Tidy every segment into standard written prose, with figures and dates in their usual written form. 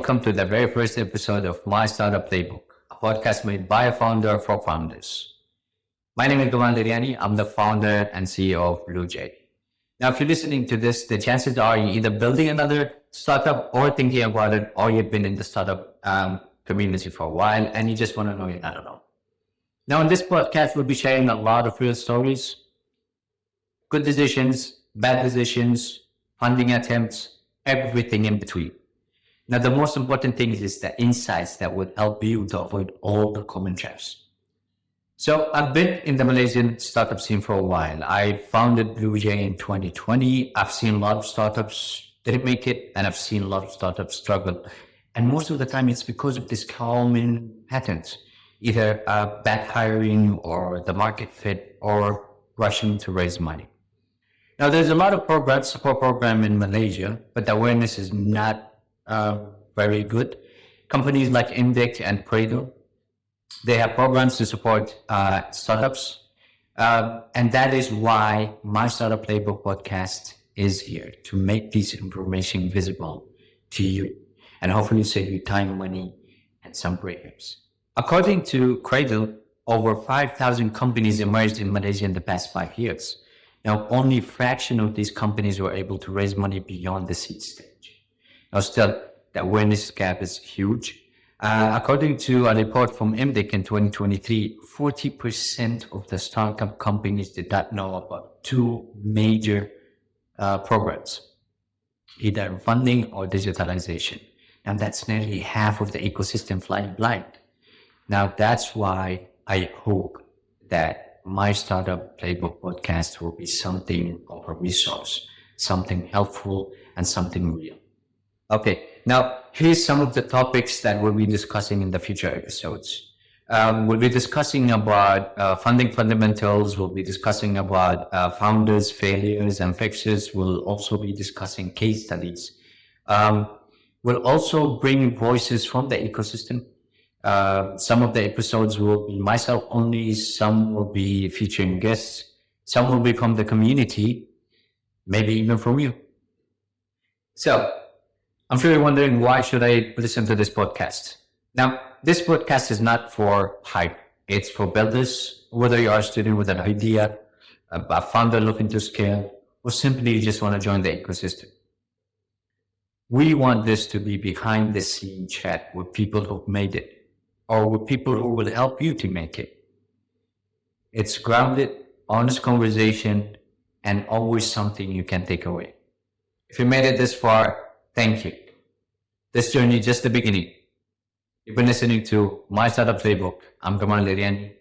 welcome to the very first episode of My Startup Playbook, a podcast made by a founder for founders. My name is Gamal Aleryani. I'm the founder and CEO of BlueJ. Now, if you're listening to this, the chances are you're either building another startup or thinking about it, or you've been in the startup community for a while and you just want to know it. I don't know. Now, in this podcast, we'll be sharing a lot of real stories, good decisions, bad decisions, funding attempts, everything in between. Now, the most important thing is the insights that would help you to avoid all the common traps. So I've been in the Malaysian startup scene for a while. I founded BlueJ in 2020. I've seen a lot of startups didn't make it, and I've seen a lot of startups struggle. And most of the time, it's because of these common patterns, either bad hiring or the market fit or rushing to raise money. Now, there's a lot of support program in Malaysia, but the awareness is not very good. Companies like Index and Cradle, they have programs to support startups. And that is why My Startup Playbook podcast is here, to make this information visible to you and hopefully save you time, money, and some breakups. According to Cradle, over 5,000 companies emerged in Malaysia in the past 5 years. Now, only a fraction of these companies were able to raise money beyond the seed stage. Now, still, the awareness gap is huge. According to a report from MDIC in 2023, 40% of the startup companies did not know about two major programs, either funding or digitalization. And that's nearly half of the ecosystem flying blind. Now, that's why I hope that My Startup Playbook podcast will be something of a resource, something helpful, and something real. Okay, now here's some of the topics that we'll be discussing in the future episodes. We'll be discussing about funding fundamentals. We'll be discussing about founders' failures and fixes. We'll also be discussing case studies. We'll also bring voices from the ecosystem. Some of the episodes will be myself only. Some will be featuring guests. Some will be from the community, maybe even from you. So, I'm sure you're wondering, why should I listen to this podcast? Now, this podcast is not for hype. It's for builders, whether you are a student with an idea, a founder looking to scale, or simply you just want to join the ecosystem. We want this to be behind the scene chat with people who've made it, or with people who will help you to make it. It's grounded, honest conversation, and always something you can take away. If you made it this far, thank you. This journey is just the beginning. You've been listening to My Startup Playbook. I'm Gamal Aleryani.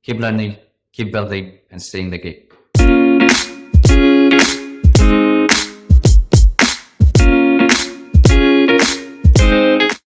Keep learning, keep building, and stay in the game.